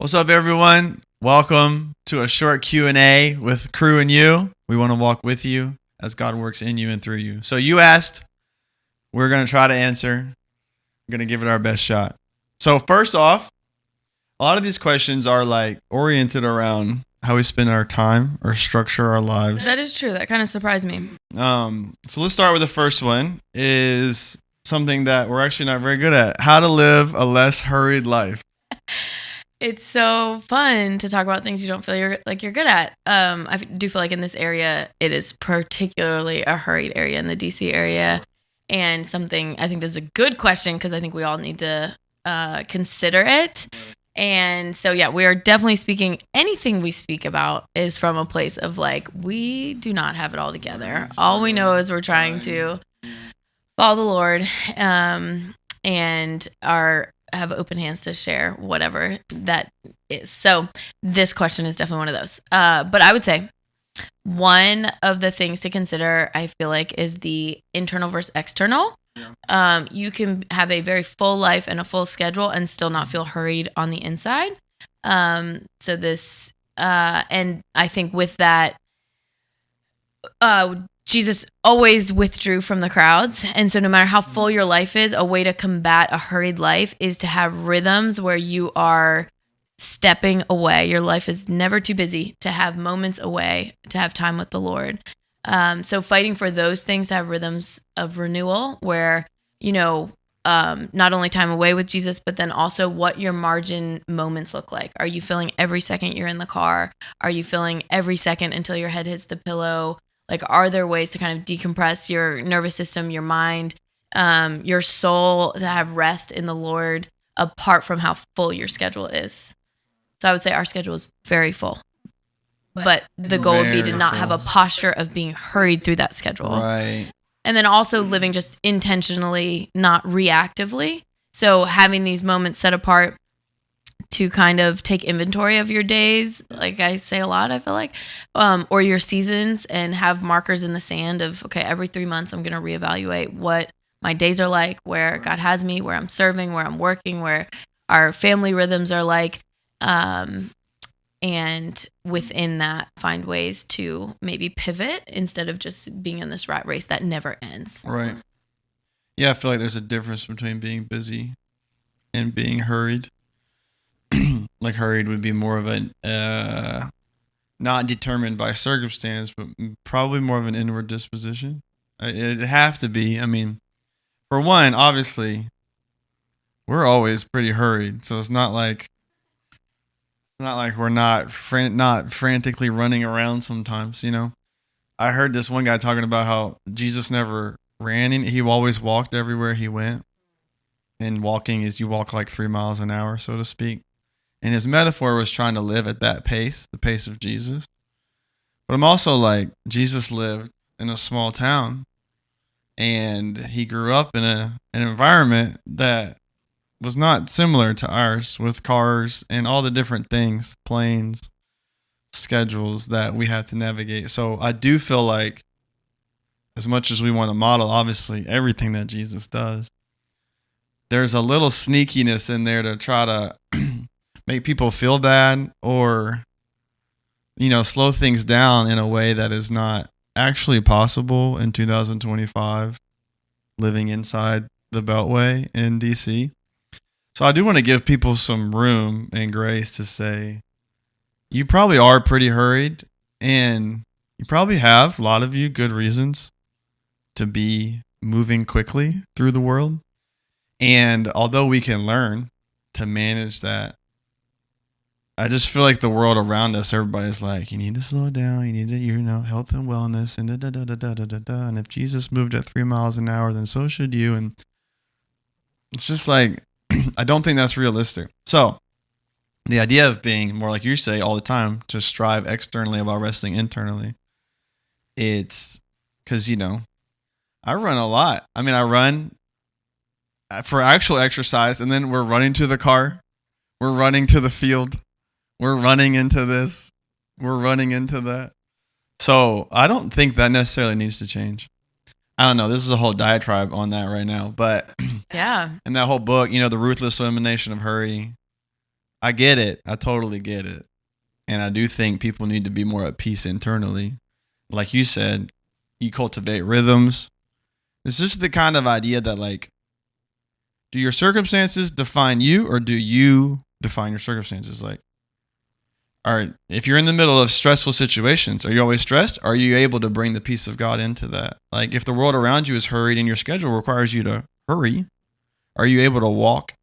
What's up, everyone? Welcome to a short Q&A with Crew and you. We want to walk with you as God works in you and through you. So you asked, we're going to try to answer. We're going to give it our best shot. So first off, a lot of these questions are like oriented around how we spend our time or structure our lives. That is true. That kind of surprised me. So let's start with the first one, is something that we're actually not very good at. How to live a less hurried life. It's so fun to talk about things you don't feel you're good at. I do feel like in this area, it is particularly a hurried area in the DC area. And something, I think this is a good question because I think we all need to consider it. And so, yeah, we are definitely speaking, anything we speak about is from a place of like, we do not have it all together. All we know is we're trying to follow the Lord and have open hands to share whatever that is. So this question is definitely one of those. But I would say one of the things to consider, I feel like, is the internal versus external. You can have a very full life and a full schedule and still not feel hurried on the inside. So this, and I think with that, Jesus always withdrew from the crowds. And so no matter how full your life is, a way to combat a hurried life is to have rhythms where you are stepping away. Your life is never too busy to have moments away, to have time with the Lord. So fighting for those things to have rhythms of renewal where, not only time away with Jesus, but then also what your margin moments look like. Are you feeling every second you're in the car? Are you feeling every second until your head hits the pillow? Like, are there ways to kind of decompress your nervous system, your mind, your soul, to have rest in the Lord apart from how full your schedule is? So I would say our schedule is very full. But the goal would be to not have a posture of being hurried through that schedule. Right. And then also living just intentionally, not reactively. So having these moments set apart to kind of take inventory of your days, like I say a lot, I feel like, or your seasons, and have markers in the sand of, okay, every 3 months I'm going to reevaluate what my days are like, where God has me, where I'm serving, where I'm working, where our family rhythms are like, and within that, find ways to maybe pivot instead of just being in this rat race that never ends. Right. Yeah, I feel like there's a difference between being busy and being hurried. Like hurried would be more of a not determined by circumstance, but probably more of an inward disposition. It'd have to be. I mean, for one, obviously, we're always pretty hurried, so it's not like we're not frantically running around sometimes, I heard this one guy talking about how Jesus never ran. He always walked everywhere he went. And walking is you walk like 3 miles an hour, so to speak. And his metaphor was trying to live at that pace, the pace of Jesus. But I'm also like, Jesus lived in a small town. And he grew up in an environment that was not similar to ours, with cars and all the different things, planes, schedules that we have to navigate. So I do feel like, as much as we want to model, obviously, everything that Jesus does, there's a little sneakiness in there to try to make people feel bad or, slow things down in a way that is not actually possible in 2025, living inside the Beltway in DC. So I do want to give people some room and grace to say, you probably are pretty hurried, and you probably have, a lot of you, good reasons to be moving quickly through the world. And although we can learn to manage that, I just feel like the world around us, everybody's like, you need to slow down, you need to, health and wellness, and da-da-da-da-da-da-da. And if Jesus moved at 3 miles an hour, then so should you. And it's just like, I don't think that's realistic. So the idea of being more like you say all the time, to strive externally while resting internally, it's because, I run a lot. I mean, I run for actual exercise, and then we're running to the car. We're running to the field. We're running into this. We're running into that. So I don't think that necessarily needs to change. I don't know. This is a whole diatribe on that right now. But yeah, in that whole book, The Ruthless Elimination of Hurry, I get it. I totally get it. And I do think people need to be more at peace internally. Like you said, you cultivate rhythms. It's just the kind of idea that, like, do your circumstances define you, or do you define your circumstances? Like, all right, if you're in the middle of stressful situations, are you always stressed? Are you able to bring the peace of God into that? Like, if the world around you is hurried and your schedule requires you to hurry, are you able to walk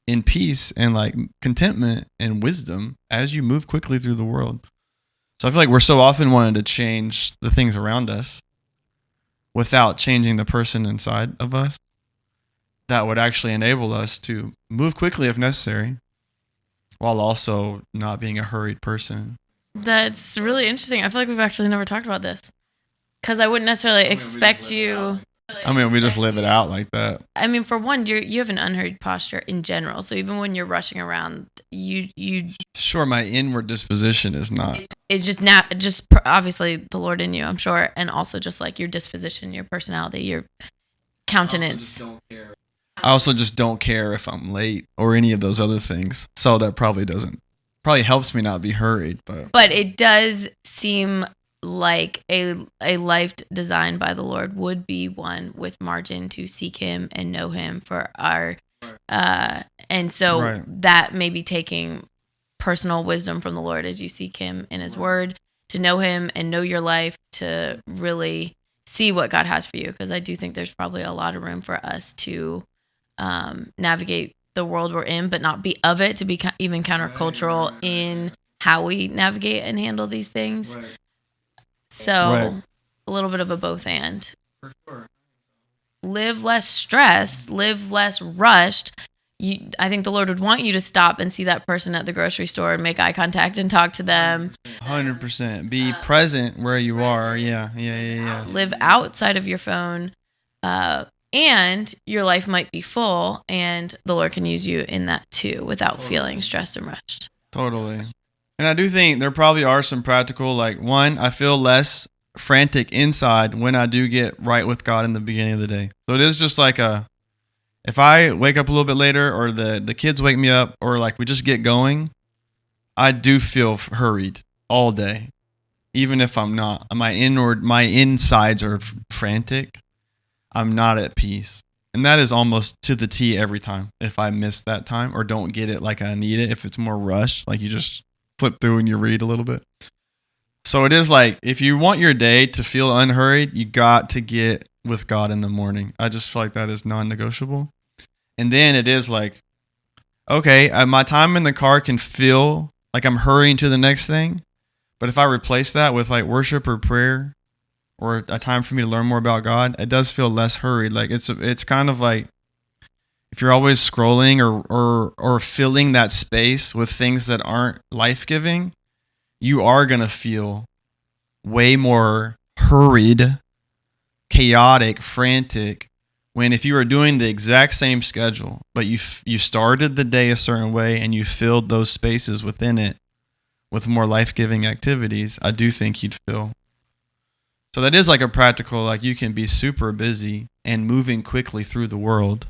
in peace and like contentment and wisdom as you move quickly through the world? So I feel like we're so often wanting to change the things around us without changing the person inside of us that would actually enable us to move quickly if necessary, while also not being a hurried person. That's really interesting. I feel like we've actually never talked about this, because I wouldn't necessarily expect you. We just live it out like that. I mean, for one, you have an unhurried posture in general. So even when you're rushing around, you Sure, my inward disposition is not. It's just obviously the Lord in you, I'm sure, and also just like your disposition, your personality, your countenance. I also just don't care if I'm late or any of those other things. So that probably helps me not be hurried. But it does seem like a life designed by the Lord would be one with margin to seek Him and know Him for our, and so Right. that may be taking personal wisdom from the Lord as you seek Him in His Word, to know Him and know your life, to really see what God has for you. Because I do think there's probably a lot of room for us to navigate the world we're in, but not be of it, to be even countercultural in how we navigate and handle these things. Right. So Right. a little bit of a both and. For sure. Live less stressed, live less rushed. I think the Lord would want you to stop and see that person at the grocery store and make eye contact and talk to them. 100%. Be present where you are. Yeah. Live outside of your phone. And your life might be full, and the Lord can use you in that too without feeling stressed and rushed. Totally. And I do think there probably are some practical, like, one, I feel less frantic inside when I do get right with God in the beginning of the day. So it is just like if I wake up a little bit later, or the kids wake me up, or like we just get going, I do feel hurried all day. Even if I'm not, my insides are frantic. I'm not at peace. And that is almost to the T every time. If I miss that time or don't get it like I need it, if it's more rushed, like you just flip through and you read a little bit. So it is like, if you want your day to feel unhurried, you got to get with God in the morning. I just feel like that is non-negotiable. And then it is like, okay, my time in the car can feel like I'm hurrying to the next thing. But if I replace that with like worship or prayer, or a time for me to learn more about God, it does feel less hurried. Like it's kind of like, if you're always scrolling or filling that space with things that aren't life-giving, you are going to feel way more hurried, chaotic, frantic, when if you were doing the exact same schedule, but you started the day a certain way and you filled those spaces within it with more life-giving activities, I do think you'd feel. So that is like a practical, like you can be super busy and moving quickly through the world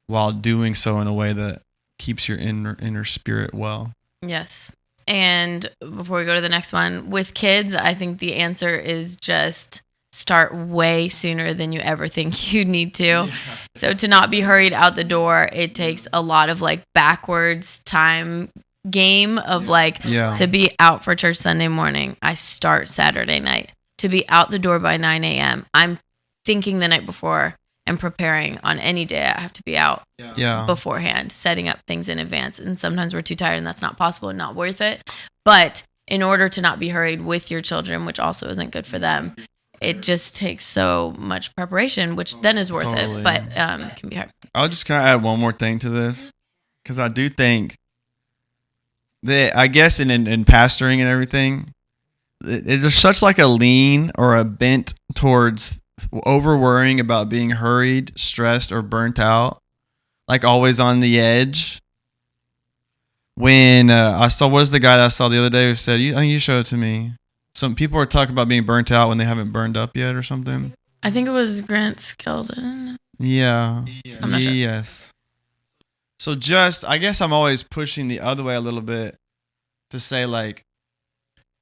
while doing so in a way that keeps your inner spirit well. Yes. And before we go to the next one, with kids, I think the answer is just start way sooner than you ever think you need to. Yeah. So to not be hurried out the door, it takes a lot of like backwards time game of to be out for church Sunday morning. I start Saturday night. To be out the door by 9 a.m. I'm thinking the night before and preparing on any day I have to be out beforehand, setting up things in advance. And sometimes we're too tired and that's not possible and not worth it. But in order to not be hurried with your children, which also isn't good for them, it just takes so much preparation, which then is worth it, but it can be hard. I'll just kind of add one more thing to this, because I do think that, I guess in pastoring and everything, there's such like a lean or a bent towards over worrying about being hurried, stressed, or burnt out, like always on the edge. When I saw, what was the guy that I saw the other day who said, you showed it to me. Some people are talking about being burnt out when they haven't burned up yet or something. I think it was Grant Skeldon. Yeah. I'm not sure. Yes. So I guess I'm always pushing the other way a little bit to say like,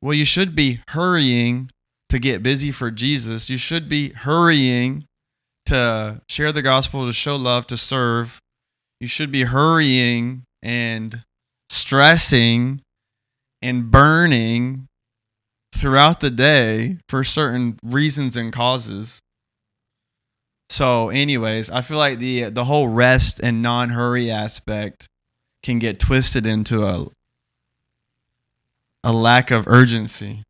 well, you should be hurrying to get busy for Jesus. You should be hurrying to share the gospel, to show love, to serve. You should be hurrying and stressing and burning throughout the day for certain reasons and causes. So, anyways, I feel like the whole rest and non-hurry aspect can get twisted into a lack of urgency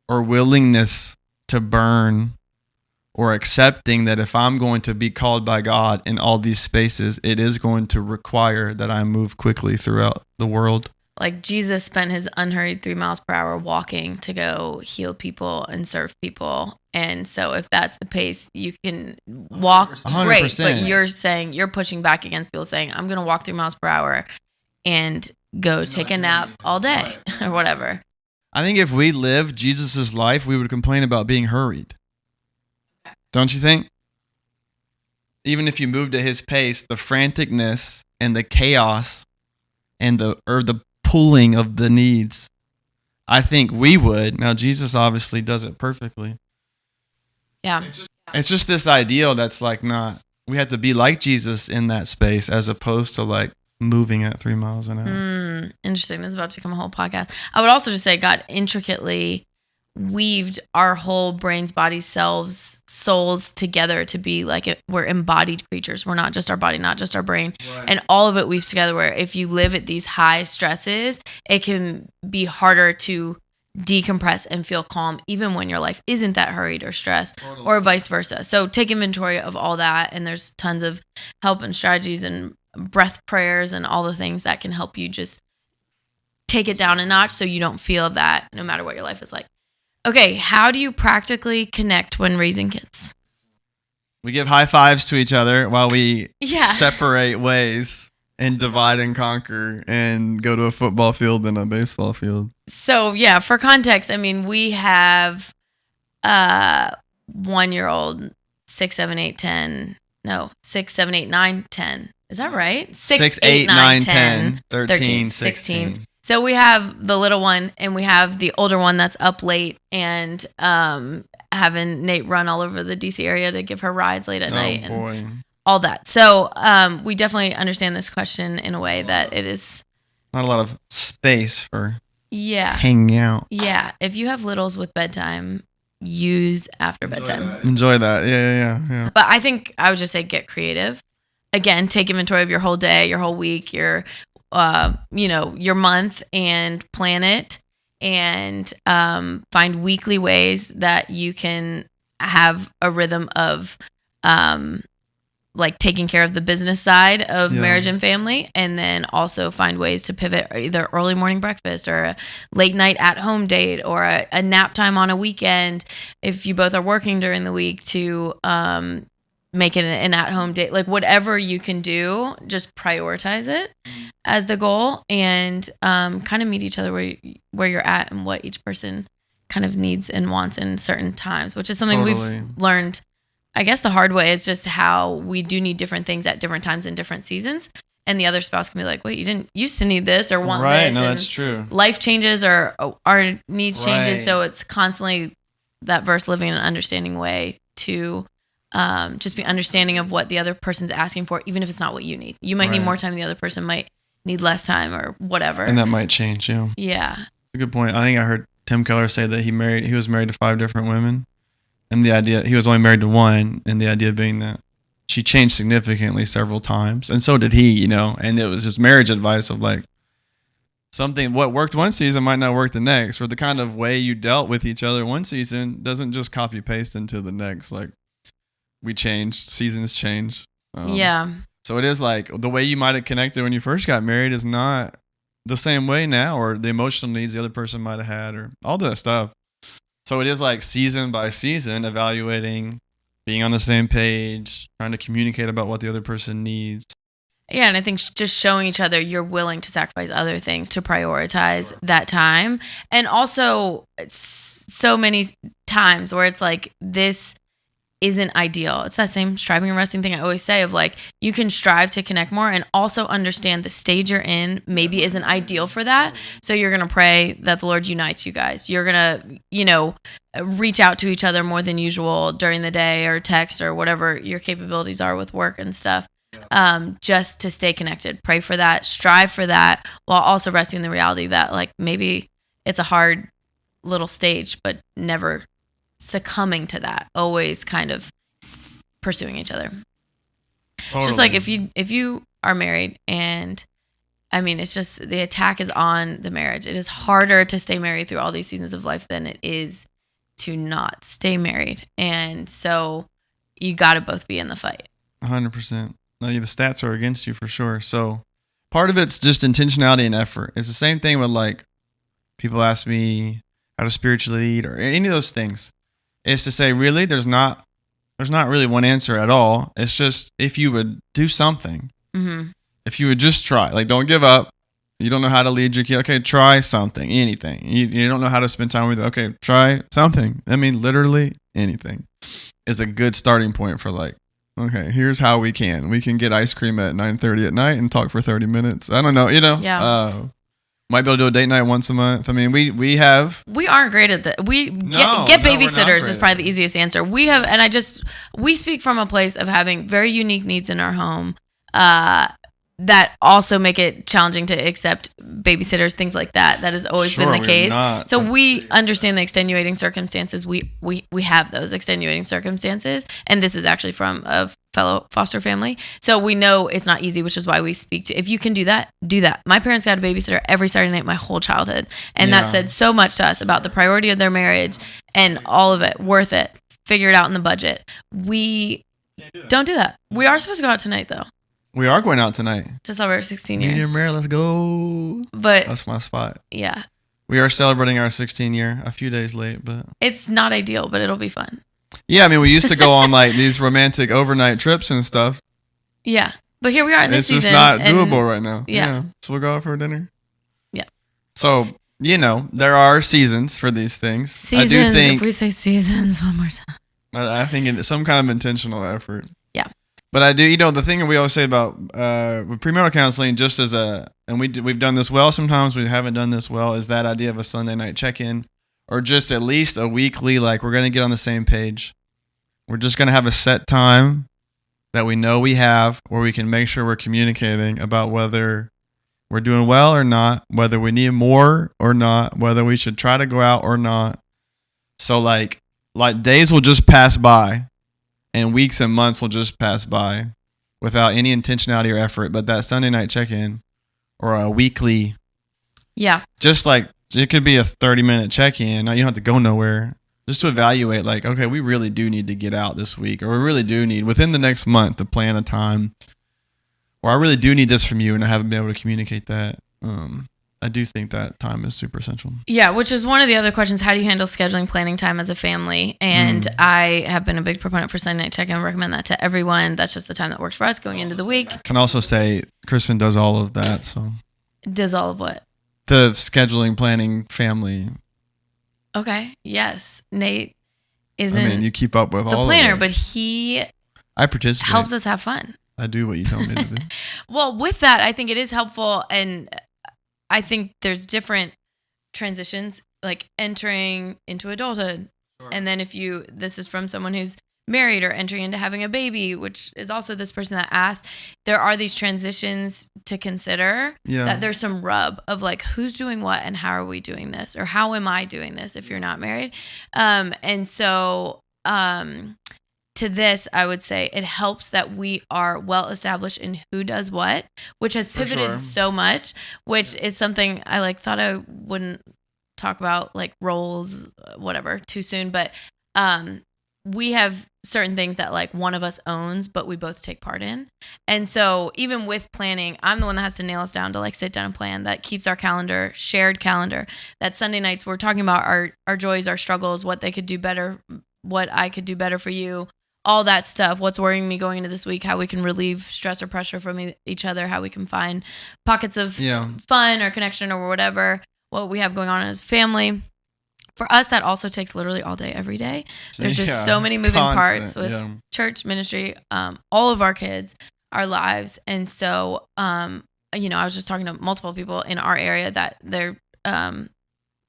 or willingness to burn, or accepting that if I'm going to be called by God in all these spaces, it is going to require that I move quickly throughout the world. Like Jesus spent his unhurried 3 miles per hour walking to go heal people and serve people. And so if that's the pace, you can walk 100%. Great. But you're saying, you're pushing back against people saying, I'm going to walk 3 miles per hour and go take a nap all day or whatever. I think if we lived Jesus' life, we would complain about being hurried. Don't you think? Even if you moved at his pace, the franticness and the chaos and the pulling of the needs, I think we would. Now, Jesus obviously does it perfectly. Yeah. It's just this ideal that's like we have to be like Jesus in that space as opposed to like moving at 3 miles an hour. Interesting. This is about to become a whole podcast. I would also just say God intricately weaved our whole brains, bodies, selves, souls together to be like we're embodied creatures. We're not just our body, not just our brain. Right. And all of it weaves together where if you live at these high stresses, it can be harder to decompress and feel calm even when your life isn't that hurried or stressed, totally. Or vice versa. So take inventory of all that, and there's tons of help and strategies and breath prayers and all the things that can help you just take it down a notch so you don't feel that no matter what your life is like. Okay, how do you practically connect when raising kids? We give high fives to each other while we separate ways and divide and conquer and go to a football field and a baseball field. So, yeah, for context, I mean, we have 1-year-old, 6, 7, 8, 10. No, 6, 7, 8, 9, 10. Is that right? 6, 8, 9, 10, 13, 16. So we have the little one and we have the older one that's up late and having Nate run all over the DC area to give her rides late at night and all that. So we definitely understand this question in a way that it is not a lot of space for Yeah. hanging out. Yeah. If you have littles with bedtime, use after bedtime. Enjoy that. Yeah. But I think I would just say get creative. Again, take inventory of your whole day, your whole week, your your month, and plan it, and find weekly ways that you can have a rhythm of like taking care of the business side of marriage and family, and then also find ways to pivot either early morning breakfast or a late night at home date or a nap time on a weekend if you both are working during the week to make it an at-home date. Like whatever you can do, just prioritize it as the goal, and kind of meet each other where you're at and what each person kind of needs and wants in certain times, which is something we've learned, I guess, the hard way, is just how we do need different things at different times in different seasons. And the other spouse can be like, wait, you didn't used to need this or want this. Right, no, that's true. Life changes or our needs changes. So it's constantly that verse, living in an understanding way to just be understanding of what the other person's asking for, even if it's not what you need. You might need more time. The other person might need less time or whatever. And that might change, Yeah. That's a good point. I think I heard Tim Keller say that he was married to 5 different women. And the idea, he was only married to one, and the idea being that she changed significantly several times. And so did he, and it was his marriage advice of like, what worked one season might not work the next, or the kind of way you dealt with each other one season doesn't just copy paste into the next. Like, we changed, seasons change. So it is like the way you might have connected when you first got married is not the same way now, or the emotional needs the other person might have had, or all that stuff. So it is like season by season, evaluating, being on the same page, trying to communicate about what the other person needs. Yeah, and I think just showing each other you're willing to sacrifice other things to prioritize that time. And also, it's so many times where it's like, this isn't ideal. It's that same striving and resting thing I always say of like, you can strive to connect more and also understand the stage you're in maybe isn't ideal for that. So you're going to pray that the Lord unites you guys. You're going to, reach out to each other more than usual during the day or text or whatever your capabilities are with work and stuff. Just to stay connected. Pray for that, strive for that, while also resting in the reality that like maybe it's a hard little stage, but never succumbing to that, always kind of pursuing each other. Totally. It's just like if you are married and I mean, it's just the attack is on the marriage. It is harder to stay married through all these seasons of life than it is to not stay married. And so you got to both be in the fight. 100%. No, the stats are against you for sure. So part of it's just intentionality and effort. It's the same thing with like people ask me how to spiritually lead or any of those things. It's to say, really, there's not really one answer at all. It's just if you would do something, if you would just try, like don't give up. You don't know how to lead your kid. Okay, try something, anything. You don't know how to spend time with it. Okay, try something. I mean, literally anything is a good starting point for like, okay, here's how we can get ice cream at 9:30 at night and talk for 30 minutes. I don't know, Yeah. Might be able to do a date night once a month. I mean, we aren't great at that. Get babysitters is probably the easiest answer. We speak from a place of having very unique needs in our home that also make it challenging to accept babysitters, things like that. That has always been the case. So we understand the extenuating circumstances. We have those extenuating circumstances, and this is actually from a fellow foster family. So we know it's not easy, which is why we speak to, if you can do that, do that. My parents got a babysitter every Saturday night my whole childhood. And that said so much to us about the priority of their marriage and all of it, worth it, figure it out in the budget. We don't do that. We are supposed to go out tonight though. We are going out tonight. To celebrate 16 years. Medium rare, let's go. But that's my spot. Yeah. We are celebrating our 16 year, a few days late, but. It's not ideal, but it'll be fun. Yeah, I mean, we used to go on like these romantic overnight trips and stuff. Yeah. But here we are in this season. It's just not doable right now. Yeah. So we'll go out for dinner. Yeah. So, there are seasons for these things. Seasons, I do think, if we say seasons one more time. I think it's some kind of intentional effort. Yeah. But I do, the thing we always say about premarital counseling, just as and we've done this well, sometimes we haven't done this well, is that idea of a Sunday night check-in. Or just at least a weekly, like we're going to get on the same page. We're just going to have a set time that we know we have where we can make sure we're communicating about whether we're doing well or not, whether we need more or not, whether we should try to go out or not. So like days will just pass by and weeks and months will just pass by without any intentionality or effort. But that Sunday night check-in or a weekly, just like, it could be a 30-minute check-in. You don't have to go nowhere. Just to evaluate, like, okay, we really do need to get out this week, or we really do need, within the next month, to plan a time, or I really do need this from you, and I haven't been able to communicate that. I do think that time is super essential. Yeah, which is one of the other questions. How do you handle scheduling, planning time as a family? And I have been a big proponent for Sunday night check-in. I recommend that to everyone. That's just the time that works for us going into the week. Can also say Kristen does all of that. So does all of what? The scheduling, planning, family. Okay. Yes. Nate isn't. I mean, you keep up with all the planner, of it. But he. I participate. Helps us have fun. I do what you tell me to do. Well, with that, I think it is helpful, and I think there's different transitions, like entering into adulthood, and then this is from someone who's married or entering into having a baby, which is also this person that asked, there are these transitions to consider that there's some rub of like, who's doing what and how are we doing this, or how am I doing this if you're not married? And so to this, I would say it helps that we are well established in who does what, which has pivoted so much, which is something I thought I wouldn't talk about, like roles, whatever, too soon, but we have certain things that like one of us owns, but we both take part in. And so even with planning, I'm the one that has to nail us down to like sit down and plan. That keeps our calendar, shared calendar. That Sunday nights we're talking about our joys, our struggles, what they could do better, what I could do better for you, all that stuff. What's worrying me going into this week, how we can relieve stress or pressure from each other, how we can find pockets of fun or connection or whatever, what we have going on as a family. for us, that also takes literally all day, every day. There's just Yeah, so many moving parts with yeah. church, ministry, all of our kids, our lives. And so, you know, I was just talking to multiple people in our area that they're,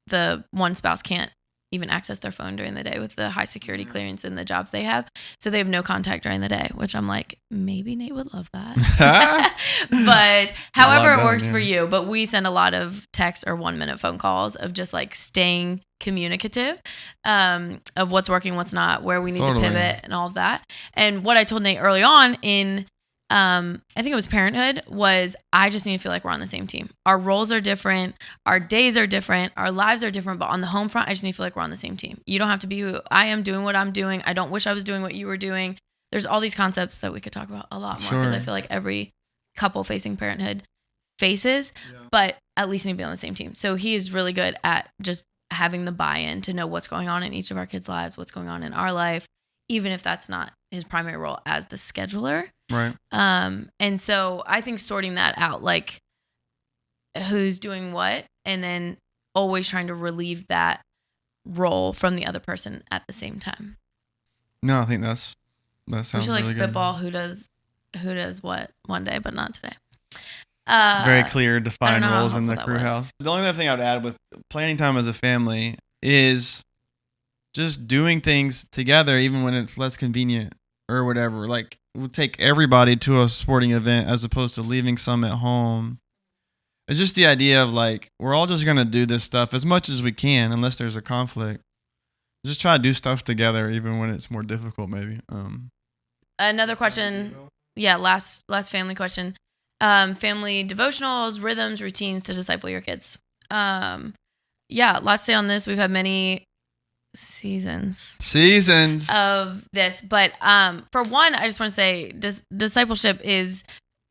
the one spouse can't even access their phone during the day with the high security clearance and the jobs they have. So they have no contact during the day, which I'm like, maybe Nate would love that. But however it works for you. But we send a lot of texts or 1-minute phone calls of just like staying communicative, of what's working, what's not, where we need to pivot and all of that. And what I told Nate early on in, I think it was parenthood, was I just need to feel like we're on the same team. Our roles are different. Our days are different. Our lives are different. But on the home front, I just need to feel like we're on the same team. You don't have to be who I am doing what I'm doing. I don't wish I was doing what you were doing. There's all these concepts that we could talk about a lot more because I feel like every couple facing parenthood faces, but at least need to be on the same team. So he is really good at just having the buy-in to know what's going on in each of our kids' lives, what's going on in our life, even if that's not his primary role as the scheduler. Right. And so I think sorting that out, like who's doing what, and then always trying to relieve that role from the other person at the same time. No, I think that sounds we should like really spitball good. who does what one day, but not today. Very clear, defined roles in the crew was. house. The only other thing I would add with planning time as a family is just doing things together, even when it's less convenient or whatever. Like, we'll take everybody to a sporting event as opposed to leaving some at home. It's just the idea of like, we're all just going to do this stuff as much as we can, unless there's a conflict. Just try to do stuff together, even when it's more difficult, maybe. Another question. Yeah. Last family question. Family devotionals, rhythms, routines to disciple your kids. Yeah. Lots to say on this. We've had many seasons of this, but for one, I just want to say discipleship is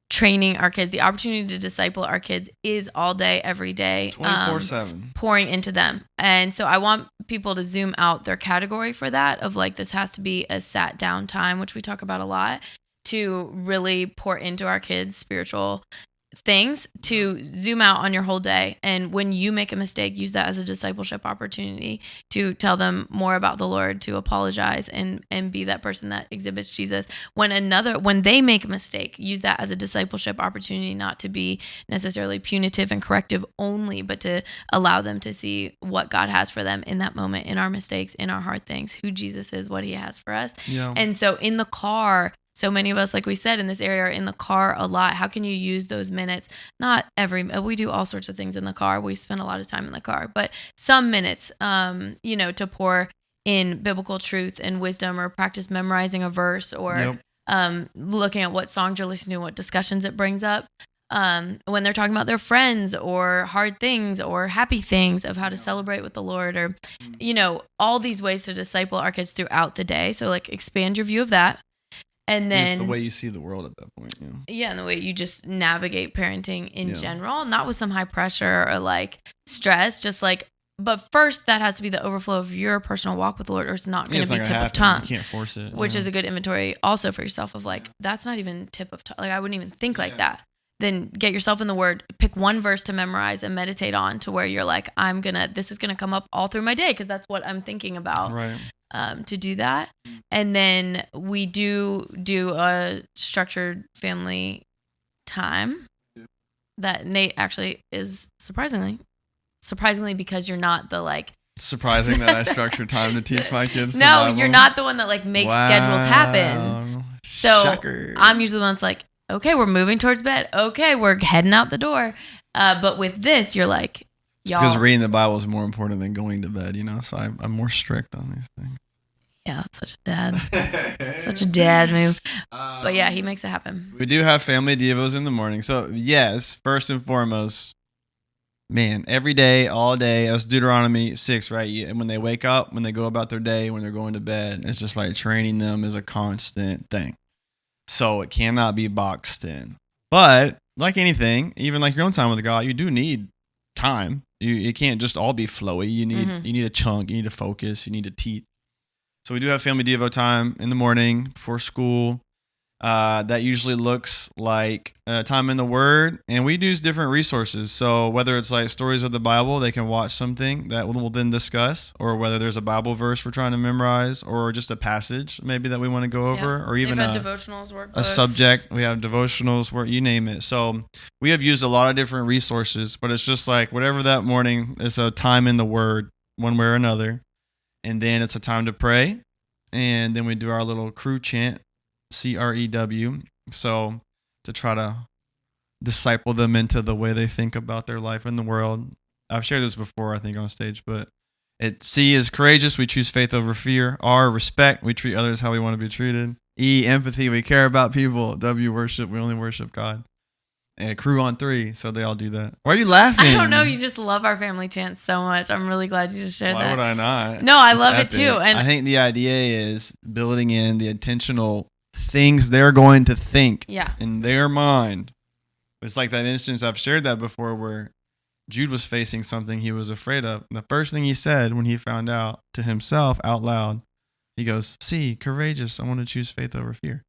training our kids. The opportunity to disciple our kids is all day, every day, 24/7, pouring into them. And so I want people to zoom out their category for that, of like, this has to be a sat down time, which we talk about a lot, to really pour into our kids spiritual things, to zoom out on your whole day. And when you make a mistake, use that as a discipleship opportunity to tell them more about the Lord, to apologize and be that person that exhibits Jesus. When they make a mistake, use that as a discipleship opportunity, not to be necessarily punitive and corrective only, but to allow them to see what God has for them in that moment, in our mistakes, in our hard things, who Jesus is, what he has for us. Yeah. And so in the car, so many of us, like we said, in this area are in the car a lot. How can you use those minutes? We do all sorts of things in the car. We spend a lot of time in the car, but some minutes, to pour in biblical truth and wisdom, or practice memorizing a verse, or looking at what songs you're listening to, what discussions it brings up. When they're talking about their friends or hard things or happy things, of how to celebrate with the Lord, or, all these ways to disciple our kids throughout the day. So like, expand your view of that. And then just the way you see the world at that point. Yeah. And the way you just navigate parenting in general, not with some high pressure or like stress, just like, but first that has to be the overflow of your personal walk with the Lord, or it's not going to be tip of tongue. You can't force it. Which is a good inventory also for yourself of like, that's not even tip of tongue. Like, I wouldn't even think like that. Then get yourself in the word, pick one verse to memorize and meditate on, to where you're like, this is going to come up all through my day, because that's what I'm thinking about. Right. To do that. And then we do a structured family time that Nate actually is surprisingly, because you're not the like, surprising that I structured time to teach my kids. No, you're not the one that like makes schedules happen. So Shocker. I'm usually the one that's like, okay, we're moving towards bed. Okay, we're heading out the door. But with this, you're like, y'all. Because reading the Bible is more important than going to bed, so I'm more strict on these things. Yeah, that's such a dad move. But yeah, he makes it happen. We do have family devos in the morning. So yes, first and foremost, man, every day, all day, that's Deuteronomy 6, right? And when they wake up, when they go about their day, when they're going to bed, it's just like training them is a constant thing. So it cannot be boxed in. But like anything, even like your own time with God, you do need time. It can't just all be flowy. You need a chunk, you need to focus, you need to teach. So we do have family devo time in the morning before school. That usually looks like time in the Word, and we use different resources. So whether it's like stories of the Bible, they can watch something that we'll then discuss, or whether there's a Bible verse we're trying to memorize, or just a passage maybe that we want to go over, or even devotionals, workbooks, a subject. We have devotionals, where you name it. So we have used a lot of different resources, but it's just like whatever that morning is a time in the Word, one way or another, and then it's a time to pray, and then we do our little crew chant. CREW. So to try to disciple them into the way they think about their life in the world. I've shared this before, I think, on stage, but C is courageous. We choose faith over fear. R, respect. We treat others how we want to be treated. E, empathy. We care about people. W, worship. We only worship God. And crew on 3, so they all do that. Why are you laughing? I don't know. You just love our family chants so much. I'm really glad you just shared that. Why would I not? No, I love it too. And I think the idea is building in the intentional things they're going to think in their mind. It's like that instance, I've shared that before, where Jude was facing something he was afraid of. And the first thing he said when he found out to himself out loud, he goes, "See, courageous. I want to choose faith over fear."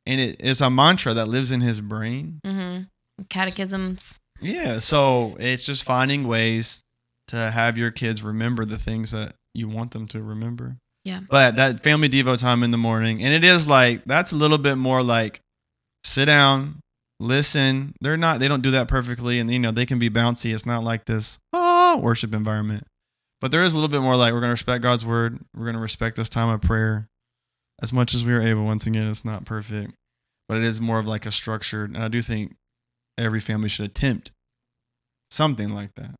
And it's a mantra that lives in his brain. Mm-hmm. Catechisms. Yeah. So it's just finding ways to have your kids remember the things that you want them to remember. Yeah. But that family devo time in the morning, and it is like, that's a little bit more like sit down, listen. They don't do that perfectly, and they can be bouncy. It's not like this worship environment. But there is a little bit more like, we're going to respect God's word. We're going to respect this time of prayer as much as we are able. Once again, it's not perfect, but it is more of like a structured, and I do think every family should attempt something like that.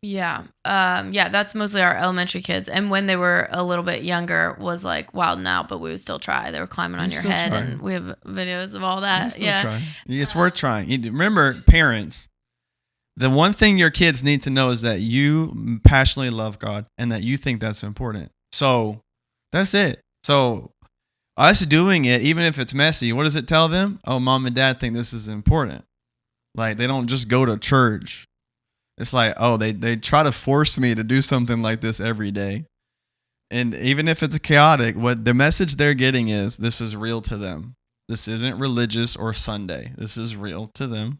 Yeah. That's mostly our elementary kids. And when they were a little bit younger was like wild and out, but we would still try. They were climbing on your head, and we have videos of all that. Try. It's worth trying. Remember, parents, the one thing your kids need to know is that you passionately love God and that you think that's important. So that's it. So us doing it, even if it's messy, what does it tell them? Oh, mom and dad think this is important. Like, they don't just go to church. It's like, oh, they try to force me to do something like this every day. And even if it's chaotic, what the message they're getting is, this is real to them. This isn't religious or Sunday. This is real to them.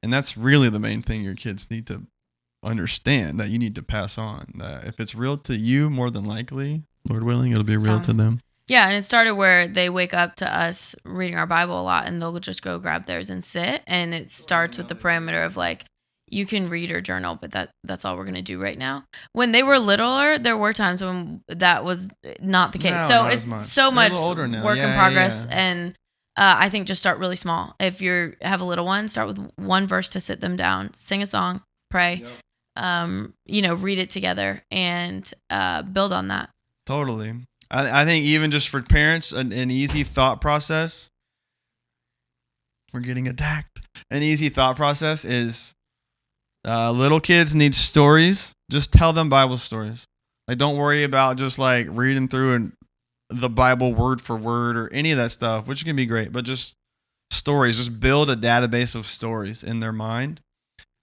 And that's really the main thing your kids need to understand, that you need to pass on. That if it's real to you, more than likely, Lord willing, it'll be real to them. Yeah, and it started where they wake up to us reading our Bible a lot, and they'll just go grab theirs and sit. And it starts with the parameter of like, you can read or journal, but that's all we're going to do right now. When they were littler, there were times when that was not the case. No, so not it's as much. so much work in progress. Yeah. And I think just start really small. If you have a little one, start with one verse to sit them down, sing a song, pray, read it together, and build on that. Totally. I think even just for parents, an easy thought process, we're getting attacked. An easy thought process is, little kids need stories. Just tell them Bible stories. Like, don't worry about just like reading through the Bible word for word or any of that stuff, which can be great, but just stories. Just build a database of stories in their mind.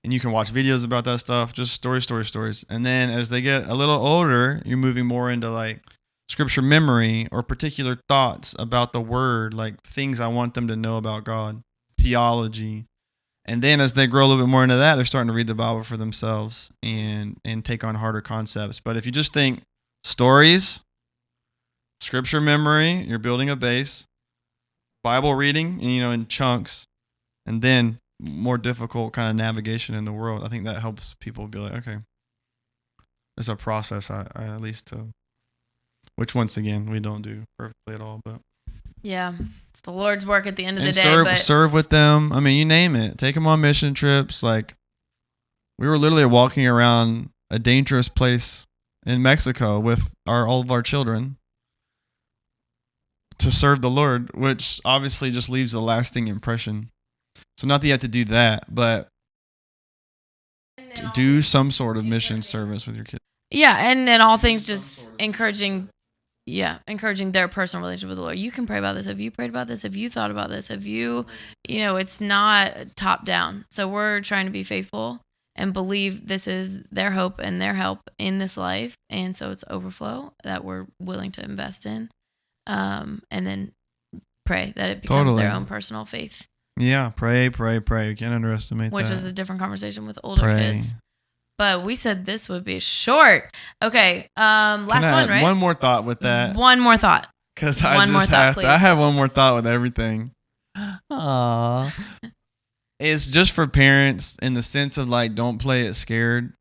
And you can watch videos about that stuff. Just stories. And then as they get a little older, you're moving more into like scripture memory or particular thoughts about the word, like things I want them to know about God, theology. And then as they grow a little bit more into that, they're starting to read the Bible for themselves and take on harder concepts. But if you just think stories, scripture memory, you're building a base, Bible reading, in chunks, and then more difficult kind of navigation in the world, I think that helps people be like, okay, there's a process I at least to, which once again, we don't do perfectly at all, but. Yeah, it's the Lord's work at the end of the day. Serve with them. I mean, you name it. Take them on mission trips. Like, we were literally walking around a dangerous place in Mexico with all of our children to serve the Lord, which obviously just leaves a lasting impression. So not that you have to do that, but to do some sort of mission service with your kids. Yeah, and in all things, just encouraging their personal relationship with the Lord. You can pray about this. Have you prayed about this? Have you thought about this? Have you, it's not top down. So we're trying to be faithful and believe this is their hope and their help in this life. And so it's overflow that we're willing to invest in. And then pray that it becomes Totally. their own personal faith. Yeah, pray. You can't underestimate Which that. is a different conversation with older kids. But we said this would be short. Okay, last one, right? One more thought with that. One more thought. Because I have one more thought with everything. Aww. It's just for parents in the sense of like, don't play it scared.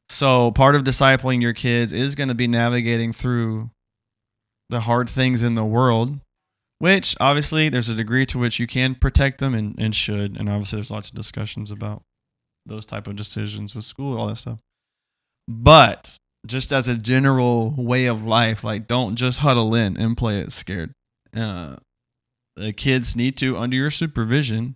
So part of discipling your kids is going to be navigating through the hard things in the world, which obviously there's a degree to which you can protect them and should. And obviously there's lots of discussions about those type of decisions with school, all that stuff. But just as a general way of life, like don't just huddle in and play it scared. The kids need to, under your supervision,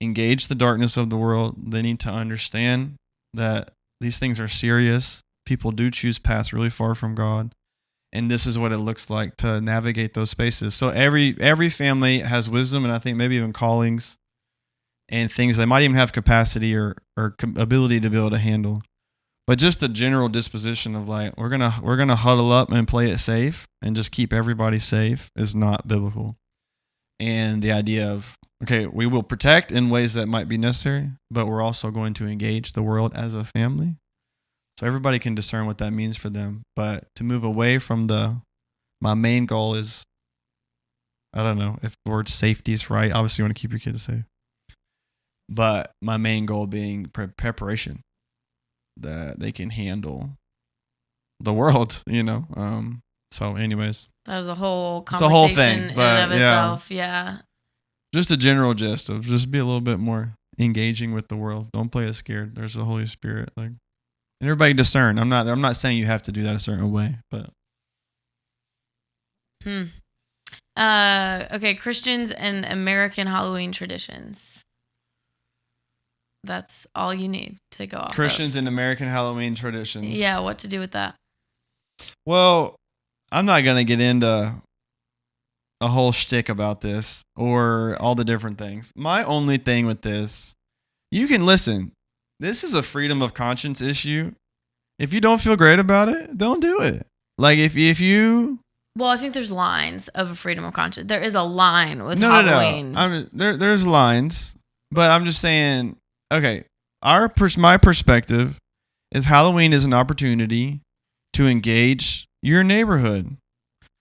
engage the darkness of the world. They need to understand that these things are serious. People do choose paths really far from God. And this is what it looks like to navigate those spaces. So every family has wisdom, and I think maybe even callings and things they might even have capacity or ability to be able to handle. But just the general disposition of like we're gonna huddle up and play it safe and just keep everybody safe is not biblical. And the idea of okay, we will protect in ways that might be necessary, but we're also going to engage the world as a family. So everybody can discern what that means for them. But to move away from my main goal is, I don't know if the word safety is right. Obviously, you want to keep your kids safe. But my main goal being preparation, that they can handle the world, So anyways. That was a whole conversation it's a whole thing, in and of itself. Yeah. Just a general gist of just be a little bit more engaging with the world. Don't play it scared. There's the Holy Spirit. And everybody discern. I'm not saying you have to do that a certain way, but. Okay, Christians and American Halloween traditions. That's all you need to go off Christians of. and American Halloween traditions. Yeah, what to do with that? Well, I'm not going to get into a whole shtick about this or all the different things. My only thing with this, you can listen. This is a freedom of conscience issue. If you don't feel great about it, don't do it. Like if you... Well, I think there's lines of a freedom of conscience. There is a line with Halloween. No. There's lines, but I'm just saying, okay, my perspective is Halloween is an opportunity to engage your neighborhood.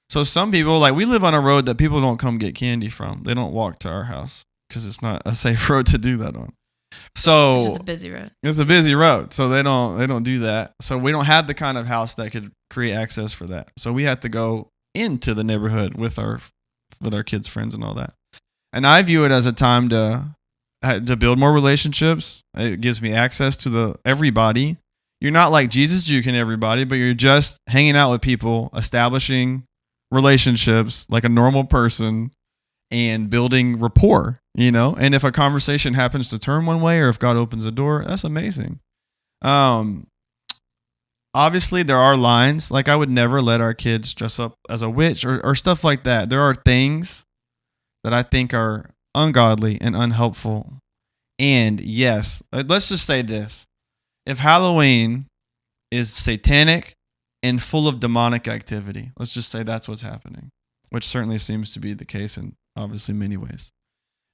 So some people, like we live on a road that people don't come get candy from. They don't walk to our house because it's not a safe road to do that on. So it's just a busy road. It's a busy road, so they don't do that. So we don't have the kind of house that could create access for that. So we have to go into the neighborhood with our kids' friends and all that. And I view it as a time to build more relationships. It gives me access to everybody. You're not like Jesus juking everybody, but you're just hanging out with people, establishing relationships like a normal person and building rapport, And if a conversation happens to turn one way or if God opens a door, that's amazing. Obviously, there are lines. Like I would never let our kids dress up as a witch or stuff like that. There are things that I think are ungodly and unhelpful. And yes, let's just say this. If Halloween is satanic and full of demonic activity, let's just say that's what's happening, which certainly seems to be the case in obviously many ways.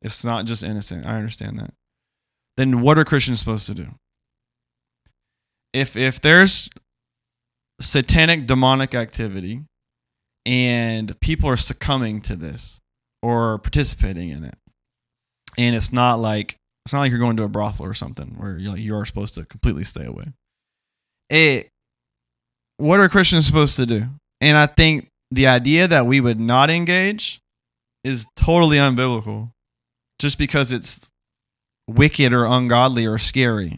It's not just innocent. I understand that. Then what are Christians supposed to do? If there's satanic demonic activity and people are succumbing to this or participating in it, and it's not like you're going to a brothel or something where you are supposed to completely stay away. What are Christians supposed to do? And I think the idea that we would not engage is totally unbiblical just because it's wicked or ungodly or scary.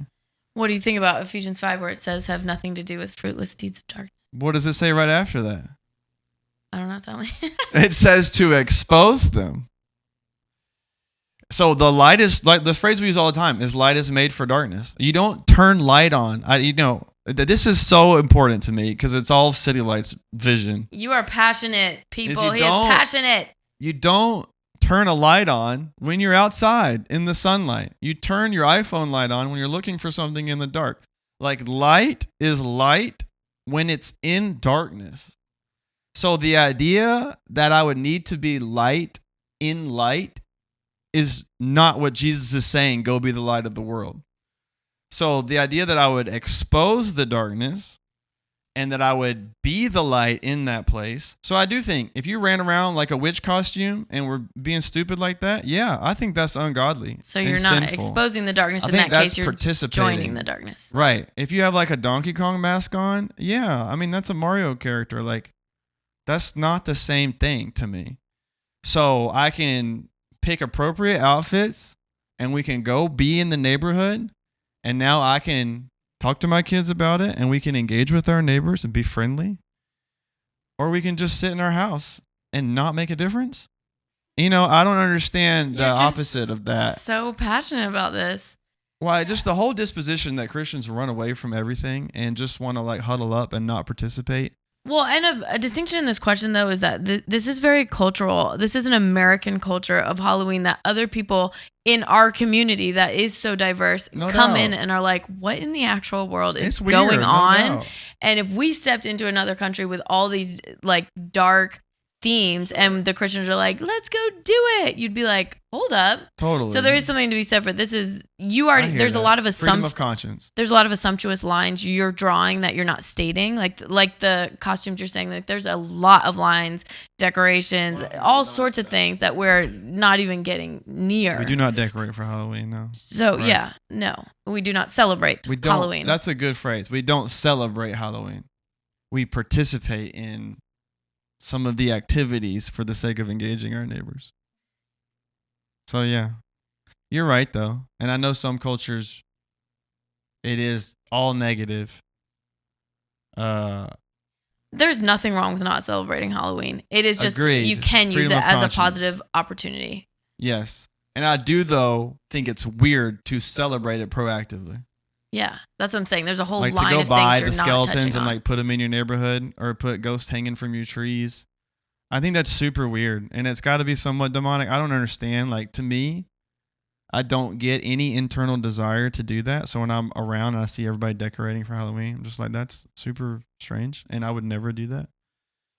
What do you think about Ephesians 5 where it says have nothing to do with fruitless deeds of darkness? What does it say right after that? I don't know. Tell me. It says to expose them. So the light is like the phrase we use all the time is light is made for darkness. You don't turn light on. This is so important to me because it's all City Lights vision. You are passionate, people. He is passionate. You don't turn a light on when you're outside in the sunlight. You turn your iPhone light on when you're looking for something in the dark. Like light is light when it's in darkness. So the idea that I would need to be light in light is not what Jesus is saying, go be the light of the world. So the idea that I would expose the darkness and that I would be the light in that place. So I do think if you ran around like a witch costume and were being stupid like that, yeah, I think that's ungodly. So you're not sinful. exposing the darkness. In that case, you're joining the darkness. Right. If you have like a Donkey Kong mask on, yeah, I mean, that's a Mario character. Like, that's not the same thing to me. So I can pick appropriate outfits and we can go be in the neighborhood. And now I can talk to my kids about it and we can engage with our neighbors and be friendly. Or we can just sit in our house and not make a difference. You know, I don't understand the opposite of that. So passionate about this. Why, just the whole disposition that Christians run away from everything and just want to like huddle up and not participate. Well, and a distinction in this question, though, is that this is very cultural. This is an American culture of Halloween that other people in our community that is so diverse come in and are like, what in the actual world is going on? And if we stepped into another country with all these like dark themes and the Christians are like, let's go do it, you'd be like, hold up. Totally. So there is something to be said for this. Is there's a lot of freedom of conscience. There's a lot of assumptuous lines you're drawing that you're not stating, like the costumes you're saying. Like there's a lot of lines, decorations, all sorts of things that we're not even getting near. We do not decorate for Halloween, no. So yeah, no, we do not celebrate Halloween. That's a good phrase. We don't celebrate Halloween. We participate in some of the activities for the sake of engaging our neighbors. So yeah, you're right though. And I know some cultures, it is all negative. There's nothing wrong with not celebrating Halloween. It is just, agreed. You can use Freedom it as conscience. a positive opportunity. Yes. And I do though think it's weird to celebrate it proactively. Yeah, that's what I'm saying. There's a whole like line to go of buy things the you're not skeletons touching and on. like put them in your neighborhood or put ghosts hanging from your trees. I think that's super weird and it's got to be somewhat demonic. I don't understand. Like to me, I don't get any internal desire to do that. So when I'm around and I see everybody decorating for Halloween, I'm just like, that's super strange. And I would never do that.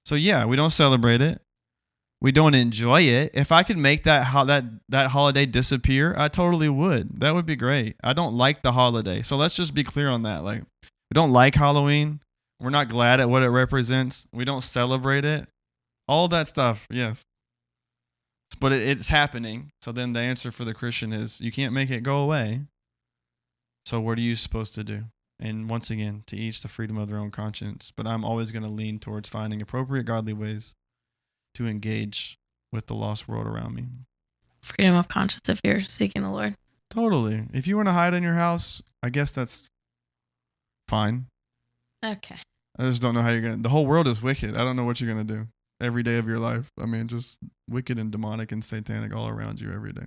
So yeah, we don't celebrate it. We don't enjoy it. If I could make that holiday disappear, I totally would. That would be great. I don't like the holiday. So let's just be clear on that. Like, we don't like Halloween. We're not glad at what it represents. We don't celebrate it. All that stuff, yes. But it's happening. So then the answer for the Christian is you can't make it go away. So what are you supposed to do? And once again, to each the freedom of their own conscience. But I'm always going to lean towards finding appropriate godly ways to engage with the lost world around me. Freedom of conscience if you're seeking the Lord. Totally. If you want to hide in your house, I guess that's fine. Okay. I just don't know how you're going to. The whole world is wicked. I don't know what you're going to do every day of your life. I mean, just wicked and demonic and satanic all around you every day.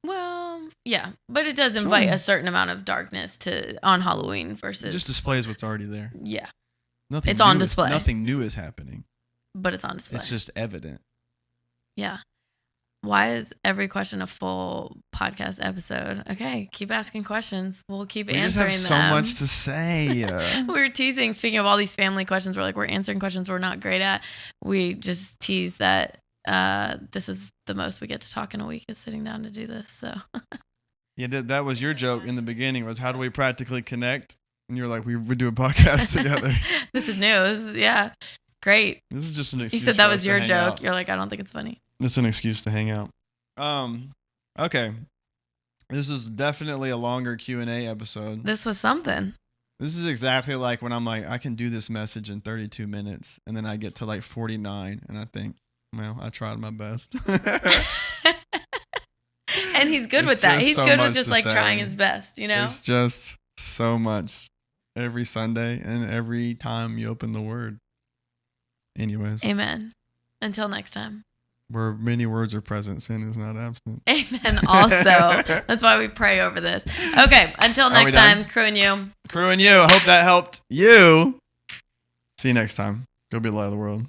Well, yeah. But it does invite a certain amount of darkness on Halloween versus. It just displays what's already there. Yeah. Nothing it's on display. Nothing new is happening. But it's on display. It's just evident. Yeah. Why is every question a full podcast episode? Okay, keep asking questions. We'll keep answering them. We just have so much to say. We were teasing, speaking of all these family questions, we're answering questions we're not great at. We just tease that this is the most we get to talk in a week is sitting down to do this. So. Yeah, that was your joke in the beginning was how do we practically connect? And you're like, we do a podcast together. This is new. Yeah. Great. This is just an excuse. You said that was your joke. You're like, I don't think it's funny. It's an excuse to hang out. Okay. This is definitely a longer Q&A episode. This was something. This is exactly like when I'm like, I can do this message in 32 minutes. And then I get to like 49. And I think, well, I tried my best. And he's good with that. He's good with just like trying his best, you know? There's just so much every Sunday and every time you open the word. Anyways. Amen. Until next time. Where many words are present, sin is not absent. Amen. Also, that's why we pray over this. Okay. Until next time, crew and you. Crew and you. I hope that helped you. See you next time. Go be the light of the world.